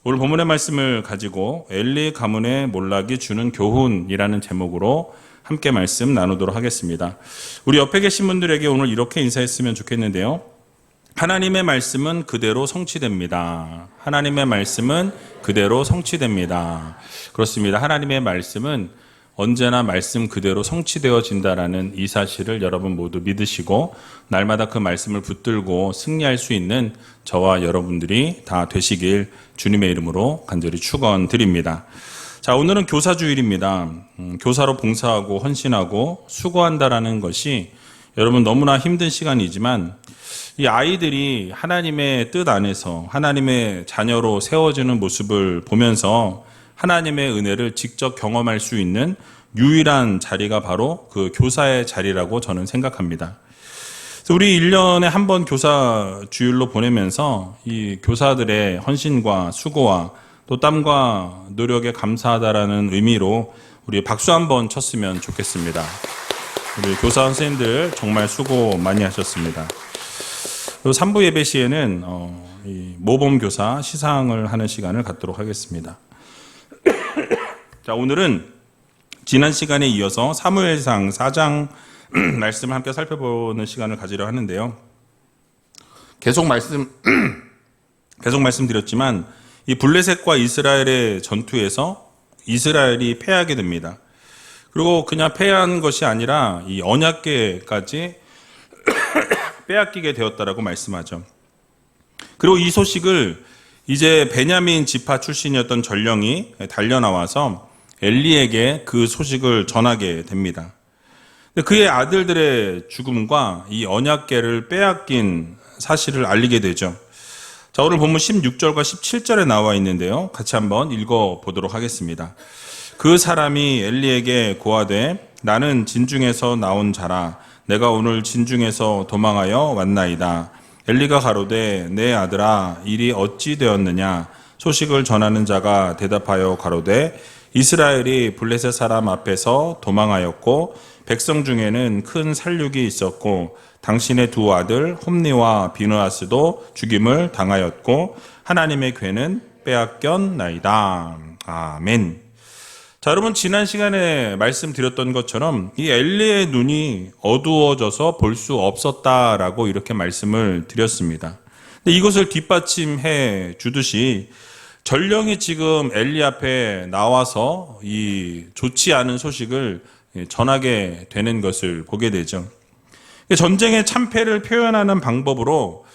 오늘 본문의 말씀을 가지고 엘리 가문의 몰락이 주는 교훈이라는 제목으로 함께 말씀 나누도록 하겠습니다. 우리 옆에 계신 분들에게 오늘 이렇게 인사했으면 좋겠는데요. 하나님의 말씀은 그대로 성취됩니다. 하나님의 말씀은 그대로 성취됩니다. 그렇습니다. 하나님의 말씀은 언제나 말씀 그대로 성취되어진다라는 이 사실을 여러분 모두 믿으시고 날마다 그 말씀을 붙들고 승리할 수 있는 저와 여러분들이 다 되시길 주님의 이름으로 간절히 축원드립니다. 자, 오늘은 교사주일입니다. 교사로 봉사하고 헌신하고 수고한다라는 것이 여러분 너무나 힘든 시간이지만 이 아이들이 하나님의 뜻 안에서 하나님의 자녀로 세워지는 모습을 보면서 하나님의 은혜를 직접 경험할 수 있는 유일한 자리가 바로 그 교사의 자리라고 저는 생각합니다. 그래서 우리 1년에 한 번 교사 주일로 보내면서 이 교사들의 헌신과 수고와 또 땀과 노력에 감사하다라는 의미로 우리 박수 한번 쳤으면 좋겠습니다. 우리 교사 선생님들 정말 수고 많이 하셨습니다. 3부 예배 시에는 이 모범교사 시상을 하는 시간을 갖도록 하겠습니다. 자, 오늘은 지난 시간에 이어서 사무엘상 4장 말씀을 함께 살펴보는 시간을 가지려 하는데요. 계속 말씀드렸지만 이 블레셋과 이스라엘의 전투에서 이스라엘이 패하게 됩니다. 그리고 그냥 패한 것이 아니라 이 언약궤까지 빼앗기게 되었다라고 말씀하죠. 그리고 이 소식을 이제 베냐민 지파 출신이었던 전령이 달려나와서 엘리에게 그 소식을 전하게 됩니다. 그의 아들들의 죽음과 이 언약궤를 빼앗긴 사실을 알리게 되죠. 자, 오늘 본문 16절과 17절에 나와 있는데요. 같이 한번 읽어보도록 하겠습니다. 그 사람이 엘리에게 고하되 나는 진중에서 나온 자라 내가 오늘 진중에서 도망하여 왔나이다. 엘리가 가로되 내 아들아 일이 어찌 되었느냐. 소식을 전하는 자가 대답하여 가로되 이스라엘이 블레셋 사람 앞에서 도망하였고 백성 중에는 큰 살육이 있었고 당신의 두 아들 홈니와 비느하스도 죽임을 당하였고 하나님의 궤는 빼앗겼나이다. 아멘. 자, 여러분 지난 시간에 말씀드렸던 것처럼 이 엘리의 눈이 어두워져서 볼 수 없었다라고 이렇게 말씀을 드렸습니다. 근데 이것을 뒷받침해 주듯이 전령이 지금 엘리 앞에 나와서 이 좋지 않은 소식을 전하게 되는 것을 보게 되죠. 전쟁의 참패를 표현하는 방법으로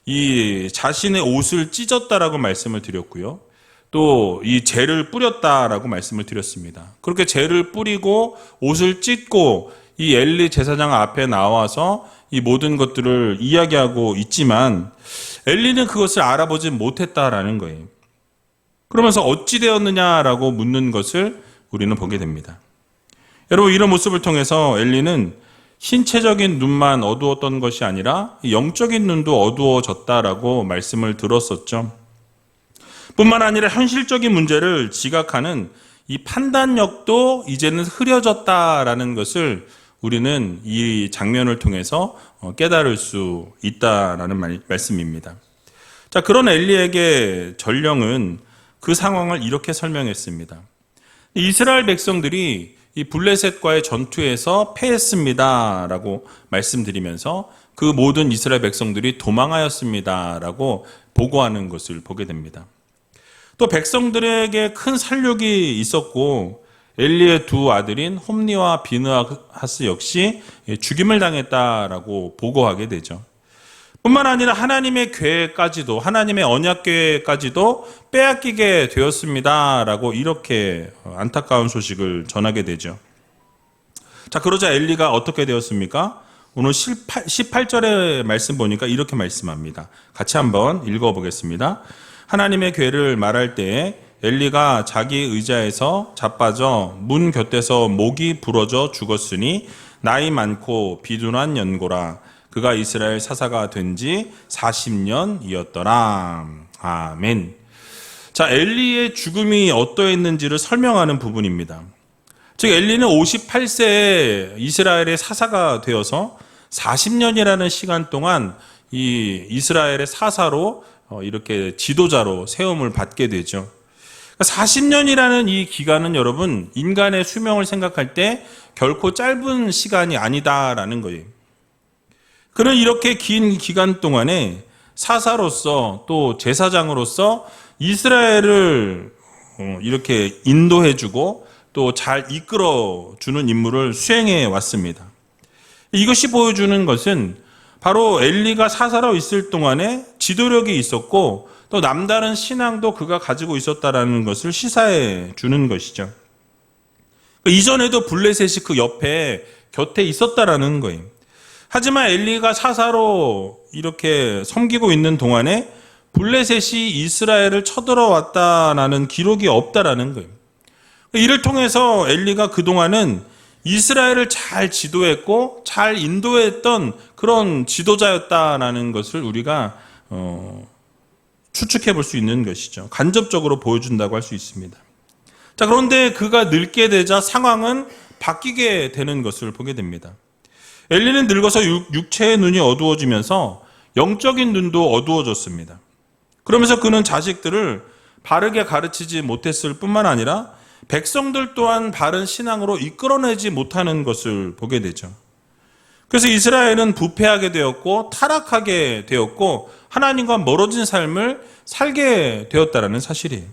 이 자신의 옷을 찢었다라고 말씀을 드렸고요. 또 이 재를 뿌렸다라고 말씀을 드렸습니다. 그렇게 재를 뿌리고 옷을 찢고 이 엘리 제사장 앞에 나와서 이 모든 것들을 이야기하고 있지만 엘리는 그것을 알아보지 못했다라는 거예요. 그러면서 어찌 되었느냐라고 묻는 것을 우리는 보게 됩니다. 여러분 이런 모습을 통해서 엘리는 신체적인 눈만 어두웠던 것이 아니라 영적인 눈도 어두워졌다라고 말씀을 들었었죠. 뿐만 아니라 현실적인 문제를 지각하는 이 판단력도 이제는 흐려졌다라는 것을 우리는 이 장면을 통해서 깨달을 수 있다라는 말씀입니다. 자, 그런 엘리에게 전령은 그 상황을 이렇게 설명했습니다. 이스라엘 백성들이 이 블레셋과의 전투에서 패했습니다라고 말씀드리면서 그 모든 이스라엘 백성들이 도망하였습니다라고 보고하는 것을 보게 됩니다. 또 백성들에게 큰 살육이 있었고 엘리의 두 아들인 홈니와 비느하스 역시 죽임을 당했다라고 보고하게 되죠. 뿐만 아니라 하나님의 궤까지도 하나님의 언약궤까지도 빼앗기게 되었습니다라고 이렇게 안타까운 소식을 전하게 되죠. 자, 그러자 엘리가 어떻게 되었습니까? 오늘 18절의 말씀 보니까 이렇게 말씀합니다. 같이 한번 읽어보겠습니다. 하나님의 궤를 말할 때에 엘리가 자기 의자에서 자빠져 문 곁에서 목이 부러져 죽었으니 나이 많고 비둔한 연고라. 그가 이스라엘 사사가 된 지 40년이었더라. 아멘. 자, 엘리의 죽음이 어떠했는지를 설명하는 부분입니다. 즉 엘리는 58세에 이스라엘의 사사가 되어서 40년이라는 시간 동안 이 이스라엘의 사사로 이렇게 지도자로 세움을 받게 되죠. 40년이라는 이 기간은 여러분 인간의 수명을 생각할 때 결코 짧은 시간이 아니다라는 거예요. 그는 이렇게 긴 기간 동안에 사사로서 또 제사장으로서 이스라엘을 이렇게 인도해주고 또 잘 이끌어주는 임무를 수행해 왔습니다. 이것이 보여주는 것은 바로 엘리가 사사로 있을 동안에 지도력이 있었고 또 남다른 신앙도 그가 가지고 있었다라는 것을 시사해 주는 것이죠. 이전에도 블레셋이 그 옆에 곁에 있었다라는 거예요. 하지만 엘리가 사사로 이렇게 섬기고 있는 동안에 블레셋이 이스라엘을 쳐들어왔다라는 기록이 없다라는 거예요. 이를 통해서 엘리가 그동안은 이스라엘을 잘 지도했고 잘 인도했던 그런 지도자였다라는 것을 우리가 추측해 볼 수 있는 것이죠. 간접적으로 보여준다고 할 수 있습니다. 자, 그런데 그가 늙게 되자 상황은 바뀌게 되는 것을 보게 됩니다. 엘리는 늙어서 육체의 눈이 어두워지면서 영적인 눈도 어두워졌습니다. 그러면서 그는 자식들을 바르게 가르치지 못했을 뿐만 아니라 백성들 또한 바른 신앙으로 이끌어내지 못하는 것을 보게 되죠. 그래서 이스라엘은 부패하게 되었고 타락하게 되었고 하나님과 멀어진 삶을 살게 되었다라는 사실이에요.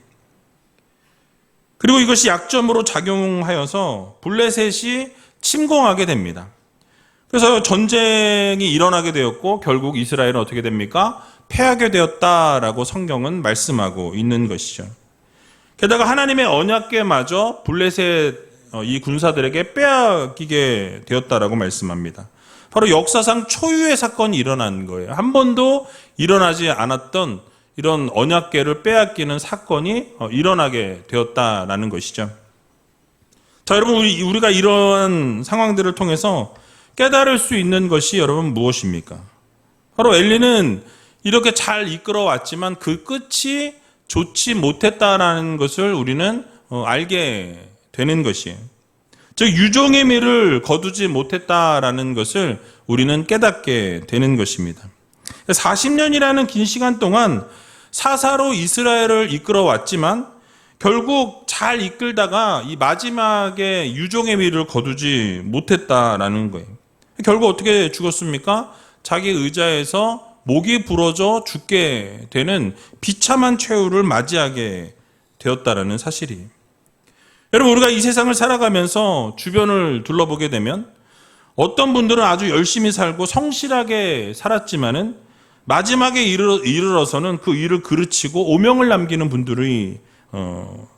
그리고 이것이 약점으로 작용하여서 블레셋이 침공하게 됩니다. 그래서 전쟁이 일어나게 되었고 결국 이스라엘은 어떻게 됩니까? 패하게 되었다라고 성경은 말씀하고 있는 것이죠. 게다가 하나님의 언약궤마저 블레셋 이 군사들에게 빼앗기게 되었다라고 말씀합니다. 바로 역사상 초유의 사건이 일어난 거예요. 한 번도 일어나지 않았던 이런 언약궤를 빼앗기는 사건이 일어나게 되었다라는 것이죠. 자, 여러분 우리가 이러한 상황들을 통해서 깨달을 수 있는 것이 여러분 무엇입니까? 바로 엘리는 이렇게 잘 이끌어 왔지만 그 끝이 좋지 못했다라는 것을 우리는 알게 되는 것이에요. 즉 유종의 미를 거두지 못했다라는 것을 우리는 깨닫게 되는 것입니다. 40년이라는 긴 시간 동안 사사로 이스라엘을 이끌어 왔지만 결국 잘 이끌다가 이 마지막에 유종의 미를 거두지 못했다라는 거예요. 결국 어떻게 죽었습니까? 자기 의자에서 목이 부러져 죽게 되는 비참한 최후를 맞이하게 되었다라는 사실이에요. 여러분 우리가 이 세상을 살아가면서 주변을 둘러보게 되면 어떤 분들은 아주 열심히 살고 성실하게 살았지만은 마지막에 이르러서는 그 일을 그르치고 오명을 남기는 분들이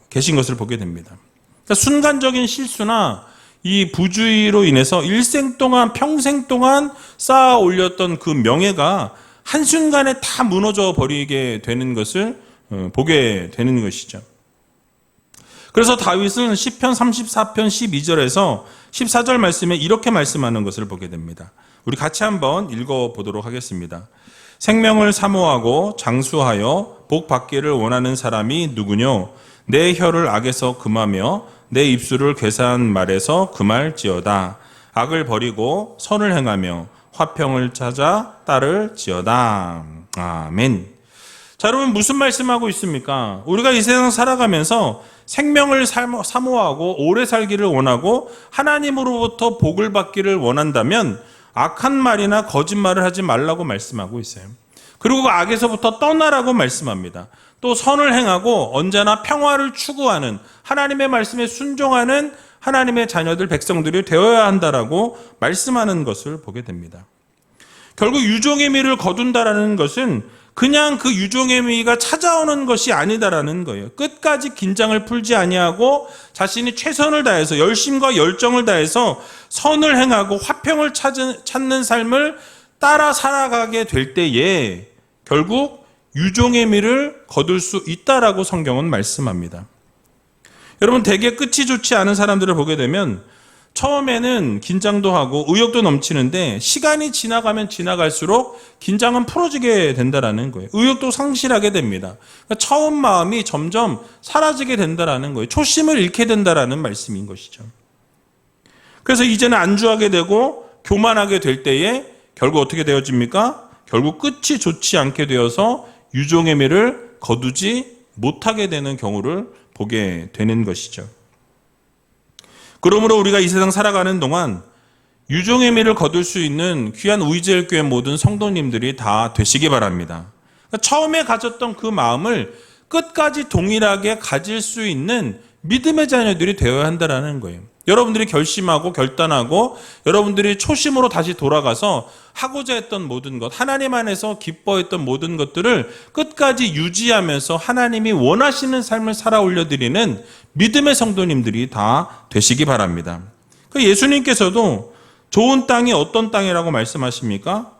계신 것을 보게 됩니다. 그러니까 순간적인 실수나 이 부주의로 인해서 일생 동안 평생 동안 쌓아 올렸던 그 명예가 한순간에 다 무너져 버리게 되는 것을 보게 되는 것이죠. 그래서 다윗은 시편 34편 12절에서 14절 말씀에 이렇게 말씀하는 것을 보게 됩니다. 우리 같이 한번 읽어보도록 하겠습니다. 생명을 사모하고 장수하여 복 받기를 원하는 사람이 누구뇨? 내 혀를 악에서 금하며 내 입술을 괴사한 말에서 금할지어다. 악을 버리고 선을 행하며 화평을 찾아 따를지어다. 아멘. 자, 여러분 무슨 말씀하고 있습니까? 우리가 이 세상 살아가면서 생명을 사모하고 오래 살기를 원하고 하나님으로부터 복을 받기를 원한다면 악한 말이나 거짓말을 하지 말라고 말씀하고 있어요. 그리고 그 악에서부터 떠나라고 말씀합니다. 또 선을 행하고 언제나 평화를 추구하는 하나님의 말씀에 순종하는 하나님의 자녀들 백성들이 되어야 한다라고 말씀하는 것을 보게 됩니다. 결국 유종의 미를 거둔다라는 것은 그냥 그 유종의 미가 찾아오는 것이 아니다라는 거예요. 끝까지 긴장을 풀지 아니하고 자신이 최선을 다해서 열심과 열정을 다해서 선을 행하고 화평을 찾는 삶을 따라 살아가게 될 때에 결국 유종의 미를 거둘 수 있다라고 성경은 말씀합니다. 여러분 되게 끝이 좋지 않은 사람들을 보게 되면 처음에는 긴장도 하고 의욕도 넘치는데 시간이 지나가면 지나갈수록 긴장은 풀어지게 된다라는 거예요. 의욕도 상실하게 됩니다. 그러니까 처음 마음이 점점 사라지게 된다라는 거예요. 초심을 잃게 된다라는 말씀인 것이죠. 그래서 이제는 안주하게 되고 교만하게 될 때에 결국 어떻게 되어집니까? 결국 끝이 좋지 않게 되어서 유종의 미를 거두지 못하게 되는 경우를 보게 되는 것이죠. 그러므로 우리가 이 세상 살아가는 동안 유종의 미를 거둘 수 있는 귀한 우이젤교회 모든 성도님들이 다 되시기 바랍니다. 그러니까 처음에 가졌던 그 마음을 끝까지 동일하게 가질 수 있는 믿음의 자녀들이 되어야 한다는 거예요. 여러분들이 결심하고 결단하고 여러분들이 초심으로 다시 돌아가서 하고자 했던 모든 것, 하나님 안에서 기뻐했던 모든 것들을 끝까지 유지하면서 하나님이 원하시는 삶을 살아 올려드리는 믿음의 성도님들이 다 되시기 바랍니다. 예수님께서도 좋은 땅이 어떤 땅이라고 말씀하십니까?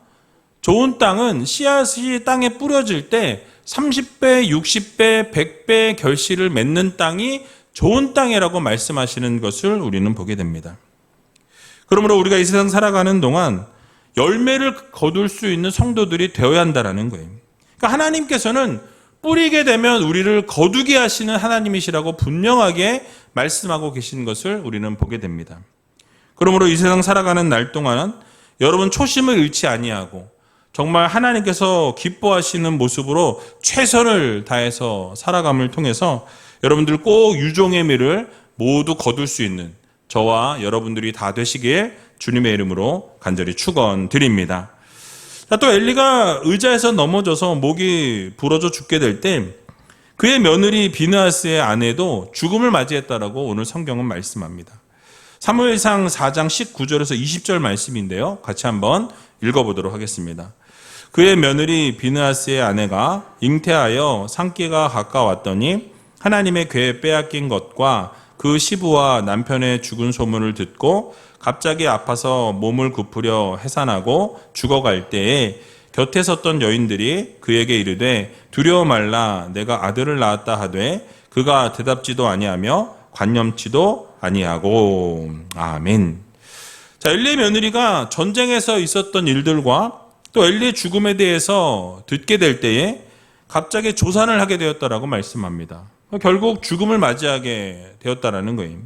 좋은 땅은 씨앗이 땅에 뿌려질 때 30배, 60배, 100배 결실을 맺는 땅이 좋은 땅이라고 말씀하시는 것을 우리는 보게 됩니다. 그러므로 우리가 이 세상 살아가는 동안 열매를 거둘 수 있는 성도들이 되어야 한다는 거예요. 그러니까 하나님께서는 뿌리게 되면 우리를 거두게 하시는 하나님이시라고 분명하게 말씀하고 계신 것을 우리는 보게 됩니다. 그러므로 이 세상 살아가는 날 동안 여러분 초심을 잃지 아니하고 정말 하나님께서 기뻐하시는 모습으로 최선을 다해서 살아감을 통해서 여러분들 꼭 유종의 미를 모두 거둘 수 있는 저와 여러분들이 다 되시길 주님의 이름으로 간절히 축원드립니다. 또 엘리가 의자에서 넘어져서 목이 부러져 죽게 될 때 그의 며느리 비느하스의 아내도 죽음을 맞이했다라고 오늘 성경은 말씀합니다. 사무엘상 4장 19절에서 20절 말씀인데요. 같이 한번 읽어보도록 하겠습니다. 그의 며느리 비느하스의 아내가 잉태하여 산기가 가까웠더니 하나님의 궤에 빼앗긴 것과 그 시부와 남편의 죽은 소문을 듣고 갑자기 아파서 몸을 굽으려 해산하고 죽어갈 때에 곁에 섰던 여인들이 그에게 이르되 두려워 말라 내가 아들을 낳았다 하되 그가 대답지도 아니하며 관념치도 아니하고. 아멘. 자, 엘리의 며느리가 전쟁에서 있었던 일들과 또 엘리의 죽음에 대해서 듣게 될 때에 갑자기 조산을 하게 되었다라고 말씀합니다. 결국 죽음을 맞이하게 되었다라는 거예요.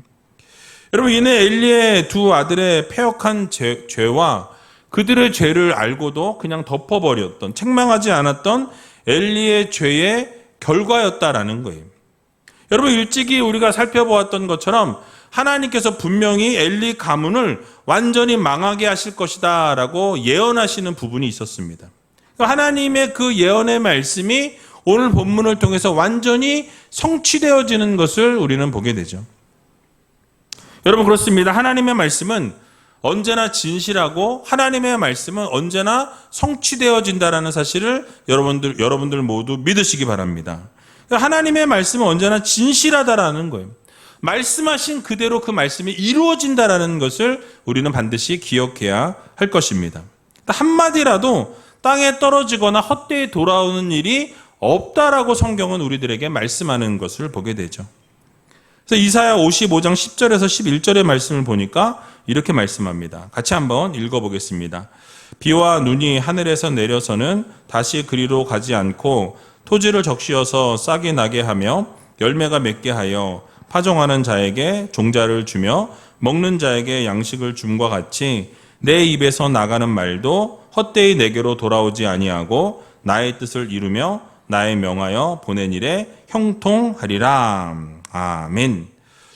여러분, 이내 엘리의 두 아들의 패역한 죄와 그들의 죄를 알고도 그냥 덮어버렸던, 책망하지 않았던 엘리의 죄의 결과였다라는 거예요. 여러분, 일찍이 우리가 살펴보았던 것처럼 하나님께서 분명히 엘리 가문을 완전히 망하게 하실 것이다 라고 예언하시는 부분이 있었습니다. 하나님의 그 예언의 말씀이 오늘 본문을 통해서 완전히 성취되어지는 것을 우리는 보게 되죠. 여러분, 그렇습니다. 하나님의 말씀은 언제나 진실하고 하나님의 말씀은 언제나 성취되어진다라는 사실을 여러분들 모두 믿으시기 바랍니다. 하나님의 말씀은 언제나 진실하다라는 거예요. 말씀하신 그대로 그 말씀이 이루어진다라는 것을 우리는 반드시 기억해야 할 것입니다. 한마디라도 땅에 떨어지거나 헛되이 돌아오는 일이 없다라고 성경은 우리들에게 말씀하는 것을 보게 되죠. 그래서 이사야 55장 10절에서 11절의 말씀을 보니까 이렇게 말씀합니다. 같이 한번 읽어보겠습니다. 비와 눈이 하늘에서 내려서는 다시 그리로 가지 않고 토지를 적시어서 싹이 나게 하며 열매가 맺게 하여 파종하는 자에게 종자를 주며 먹는 자에게 양식을 줌과 같이 내 입에서 나가는 말도 헛되이 내게로 돌아오지 아니하고 나의 뜻을 이루며 나의 명하여 보낸 일에 형통하리라. 아멘.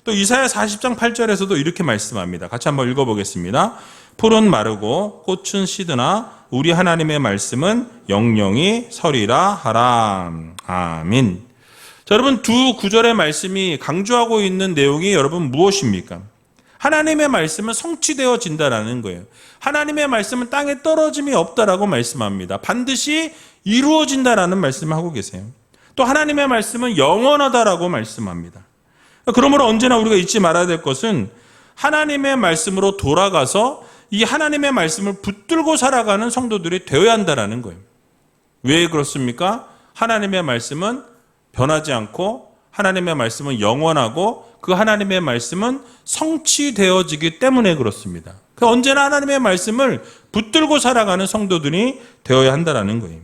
또 이사야 40장 8절에서도 이렇게 말씀합니다. 같이 한번 읽어보겠습니다. 풀은 마르고 꽃은 시드나 우리 하나님의 말씀은 영영이 서리라 하라. 아멘. 자, 여러분, 두 구절의 말씀이 강조하고 있는 내용이 여러분 무엇입니까? 하나님의 말씀은 성취되어진다라는 거예요. 하나님의 말씀은 땅에 떨어짐이 없다라고 말씀합니다. 반드시 이루어진다라는 말씀을 하고 계세요. 또 하나님의 말씀은 영원하다라고 말씀합니다. 그러므로 언제나 우리가 잊지 말아야 될 것은 하나님의 말씀으로 돌아가서 이 하나님의 말씀을 붙들고 살아가는 성도들이 되어야 한다라는 거예요. 왜 그렇습니까? 하나님의 말씀은 변하지 않고 하나님의 말씀은 영원하고 그 하나님의 말씀은 성취되어지기 때문에 그렇습니다. 언제나 하나님의 말씀을 붙들고 살아가는 성도들이 되어야 한다라는 거예요.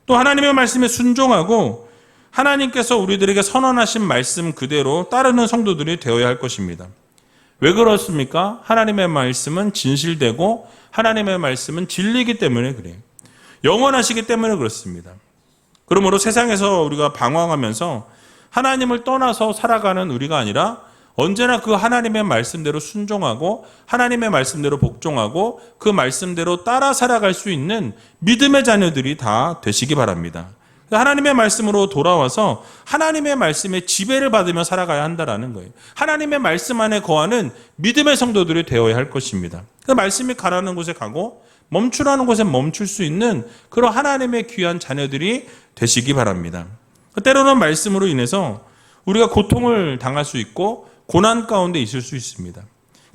또 하나님의 말씀에 순종하고 하나님께서 우리들에게 선언하신 말씀 그대로 따르는 성도들이 되어야 할 것입니다. 왜 그렇습니까? 하나님의 말씀은 진실되고 하나님의 말씀은 진리이기 때문에 그래요. 영원하시기 때문에 그렇습니다. 그러므로 세상에서 우리가 방황하면서 하나님을 떠나서 살아가는 우리가 아니라 언제나 그 하나님의 말씀대로 순종하고 하나님의 말씀대로 복종하고 그 말씀대로 따라 살아갈 수 있는 믿음의 자녀들이 다 되시기 바랍니다. 하나님의 말씀으로 돌아와서 하나님의 말씀의 지배를 받으며 살아가야 한다라는 거예요. 하나님의 말씀 안에 거하는 믿음의 성도들이 되어야 할 것입니다. 그 말씀이 가라는 곳에 가고 멈추라는 곳에 멈출 수 있는 그런 하나님의 귀한 자녀들이 되시기 바랍니다. 때로는 말씀으로 인해서 우리가 고통을 당할 수 있고 고난 가운데 있을 수 있습니다.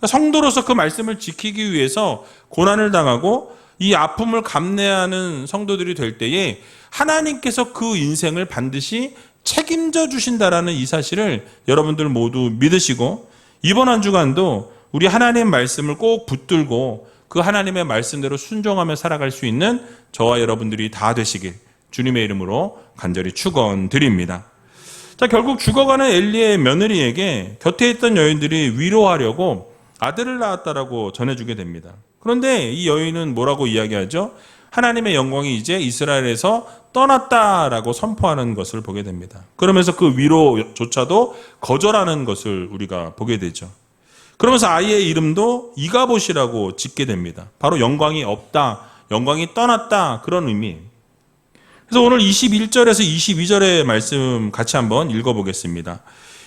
성도로서 그 말씀을 지키기 위해서 고난을 당하고 이 아픔을 감내하는 성도들이 될 때에 하나님께서 그 인생을 반드시 책임져 주신다라는 이 사실을 여러분들 모두 믿으시고 이번 한 주간도 우리 하나님의 말씀을 꼭 붙들고 그 하나님의 말씀대로 순종하며 살아갈 수 있는 저와 여러분들이 다 되시길 주님의 이름으로 간절히 축원드립니다. 자, 결국 죽어가는 엘리의 며느리에게 곁에 있던 여인들이 위로하려고 아들을 낳았다라고 전해주게 됩니다. 그런데 이 여인은 뭐라고 이야기하죠? 하나님의 영광이 이제 이스라엘에서 떠났다라고 선포하는 것을 보게 됩니다. 그러면서 그 위로조차도 거절하는 것을 우리가 보게 되죠. 그러면서 아이의 이름도 이가봇이라고 짓게 됩니다. 바로 영광이 없다, 영광이 떠났다 그런 의미. 그래서 오늘 21절에서 22절의 말씀 같이 한번 읽어보겠습니다.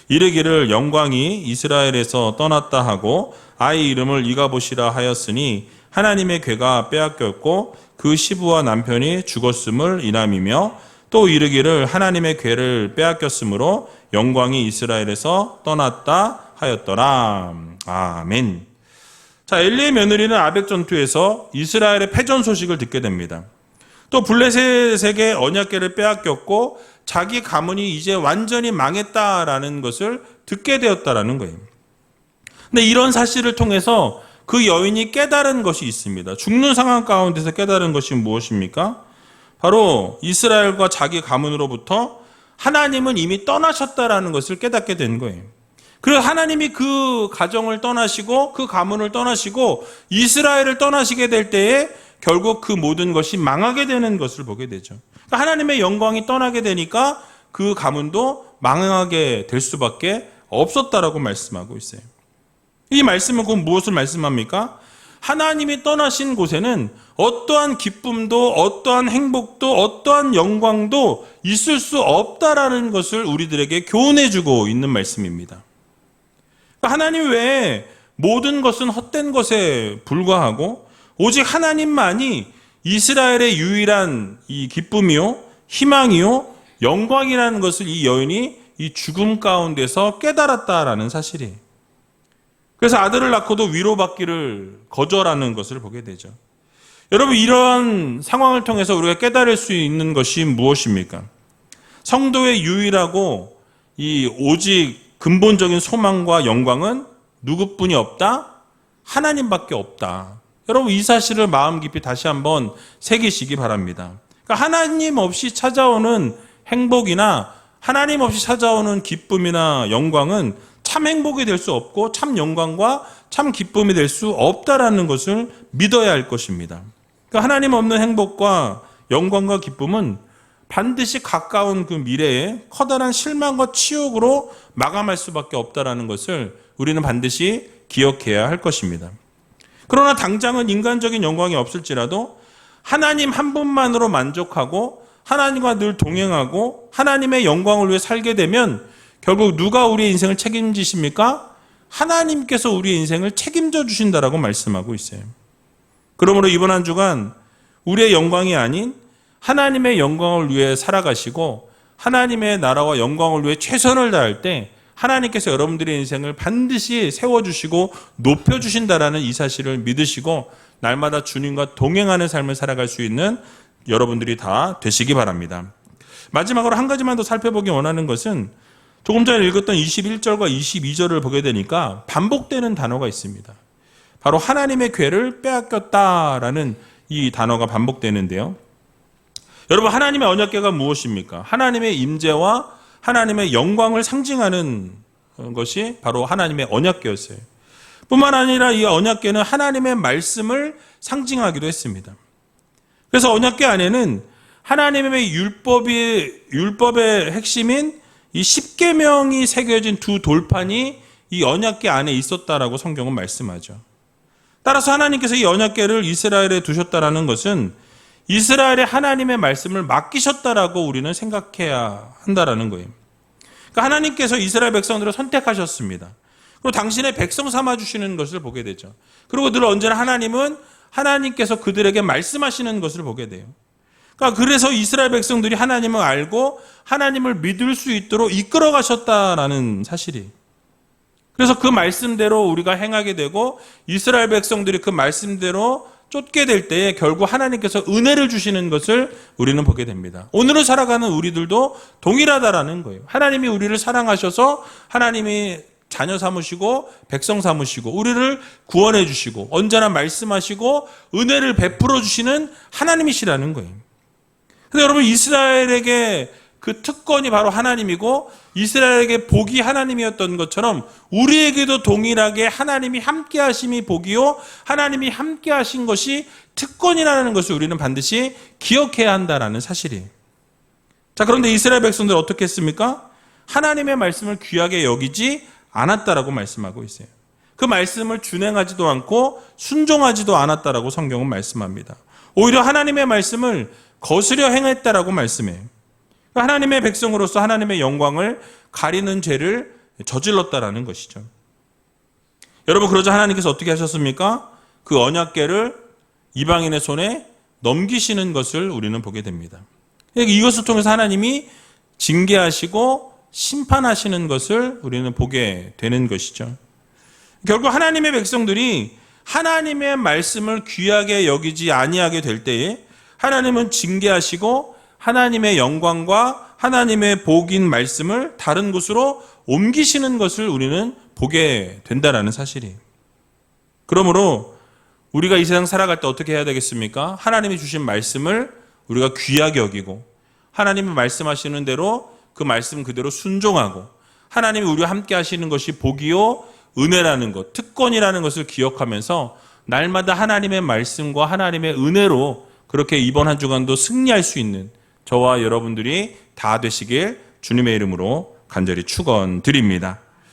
이르기를 영광이 이스라엘에서 떠났다 하고 아이 이름을 이가봇이라 하였으니 하나님의 궤가 빼앗겼고 그 시부와 남편이 죽었음을 인함이며 또 이르기를 하나님의 궤를 빼앗겼으므로 영광이 이스라엘에서 떠났다 하였더라. 아멘. 자, 엘리의 며느리는 아벡 전투에서 이스라엘의 패전 소식을 듣게 됩니다. 또 블레셋에게 언약궤를 빼앗겼고 자기 가문이 이제 완전히 망했다라는 것을 듣게 되었다라는 거예요. 근데 이런 사실을 통해서 그 여인이 깨달은 것이 있습니다. 죽는 상황 가운데서 깨달은 것이 무엇입니까? 바로 이스라엘과 자기 가문으로부터 하나님은 이미 떠나셨다라는 것을 깨닫게 된 거예요. 그래서 하나님이 그 가정을 떠나시고 그 가문을 떠나시고 이스라엘을 떠나시게 될 때에 결국 그 모든 것이 망하게 되는 것을 보게 되죠. 그러니까 하나님의 영광이 떠나게 되니까 그 가문도 망하게 될 수밖에 없었다라고 말씀하고 있어요. 이 말씀은 곧 무엇을 말씀합니까? 하나님이 떠나신 곳에는 어떠한 기쁨도 어떠한 행복도 어떠한 영광도 있을 수 없다라는 것을 우리들에게 교훈해주고 있는 말씀입니다. 하나님 외에 모든 것은 헛된 것에 불과하고 오직 하나님만이 이스라엘의 유일한 이 기쁨이요, 희망이요, 영광이라는 것을 이 여인이 이 죽음 가운데서 깨달았다라는 사실이에요. 그래서 아들을 낳고도 위로받기를 거절하는 것을 보게 되죠. 여러분, 이런 상황을 통해서 우리가 깨달을 수 있는 것이 무엇입니까? 성도의 유일하고 이 오직 근본적인 소망과 영광은 누구뿐이 없다? 하나님밖에 없다. 여러분, 이 사실을 마음 깊이 다시 한번 새기시기 바랍니다. 그러니까 하나님 없이 찾아오는 행복이나 하나님 없이 찾아오는 기쁨이나 영광은 참 행복이 될 수 없고 참 영광과 참 기쁨이 될 수 없다라는 것을 믿어야 할 것입니다. 그러니까 하나님 없는 행복과 영광과 기쁨은 반드시 가까운 그 미래에 커다란 실망과 치욕으로 마감할 수밖에 없다라는 것을 우리는 반드시 기억해야 할 것입니다. 그러나 당장은 인간적인 영광이 없을지라도 하나님 한 분만으로 만족하고 하나님과 늘 동행하고 하나님의 영광을 위해 살게 되면 결국 누가 우리의 인생을 책임지십니까? 하나님께서 우리의 인생을 책임져 주신다라고 말씀하고 있어요. 그러므로 이번 한 주간 우리의 영광이 아닌 하나님의 영광을 위해 살아가시고 하나님의 나라와 영광을 위해 최선을 다할 때 하나님께서 여러분들의 인생을 반드시 세워주시고 높여주신다라는 이 사실을 믿으시고 날마다 주님과 동행하는 삶을 살아갈 수 있는 여러분들이 다 되시기 바랍니다. 마지막으로 한 가지만 더 살펴보기 원하는 것은 조금 전에 읽었던 21절과 22절을 보게 되니까 반복되는 단어가 있습니다. 바로 하나님의 궤를 빼앗겼다라는 이 단어가 반복되는데요. 여러분, 하나님의 언약궤가 무엇입니까? 하나님의 임재와 하나님의 영광을 상징하는 것이 바로 하나님의 언약궤였어요. 뿐만 아니라 이 언약궤는 하나님의 말씀을 상징하기도 했습니다. 그래서 언약궤 안에는 하나님의 율법의 핵심인 이 십계명이 새겨진 두 돌판이 이 언약궤 안에 있었다라고 성경은 말씀하죠. 따라서 하나님께서 이 언약궤를 이스라엘에 두셨다라는 것은 이스라엘의 하나님의 말씀을 맡기셨다라고 우리는 생각해야 한다라는 거예요. 그러니까 하나님께서 이스라엘 백성들을 선택하셨습니다. 그리고 당신의 백성 삼아주시는 것을 보게 되죠. 그리고 늘 언제나 하나님은 하나님께서 그들에게 말씀하시는 것을 보게 돼요. 그러니까 그래서 이스라엘 백성들이 하나님을 알고 하나님을 믿을 수 있도록 이끌어 가셨다라는 사실이. 그래서 그 말씀대로 우리가 행하게 되고 이스라엘 백성들이 그 말씀대로 쫓게 될 때에 결국 하나님께서 은혜를 주시는 것을 우리는 보게 됩니다. 오늘을 살아가는 우리들도 동일하다라는 거예요. 하나님이 우리를 사랑하셔서 하나님이 자녀 삼으시고 백성 삼으시고 우리를 구원해 주시고 언제나 말씀하시고 은혜를 베풀어 주시는 하나님이시라는 거예요. 근데 여러분, 이스라엘에게 그 특권이 바로 하나님이고 이스라엘에게 복이 하나님이었던 것처럼 우리에게도 동일하게 하나님이 함께 하심이 복이요 하나님이 함께 하신 것이 특권이라는 것을 우리는 반드시 기억해야 한다는 사실이에요. 자, 그런데 이스라엘 백성들 어떻게 했습니까? 하나님의 말씀을 귀하게 여기지 않았다라고 말씀하고 있어요. 그 말씀을 준행하지도 않고 순종하지도 않았다라고 성경은 말씀합니다. 오히려 하나님의 말씀을 거스려 행했다라고 말씀해요. 하나님의 백성으로서 하나님의 영광을 가리는 죄를 저질렀다라는 것이죠. 여러분, 그러자 하나님께서 어떻게 하셨습니까? 그 언약궤를 이방인의 손에 넘기시는 것을 우리는 보게 됩니다. 이것을 통해서 하나님이 징계하시고 심판하시는 것을 우리는 보게 되는 것이죠. 결국 하나님의 백성들이 하나님의 말씀을 귀하게 여기지 아니하게 될 때에 하나님은 징계하시고 하나님의 영광과 하나님의 복인 말씀을 다른 곳으로 옮기시는 것을 우리는 보게 된다는 사실이에요. 그러므로 우리가 이 세상 살아갈 때 어떻게 해야 되겠습니까? 하나님이 주신 말씀을 우리가 귀하게 여기고 하나님이 말씀하시는 대로 그 말씀 그대로 순종하고 하나님이 우리와 함께 하시는 것이 복이요 은혜라는 것, 특권이라는 것을 기억하면서 날마다 하나님의 말씀과 하나님의 은혜로 그렇게 이번 한 주간도 승리할 수 있는 저와 여러분들이 다 되시길 주님의 이름으로 간절히 축원드립니다.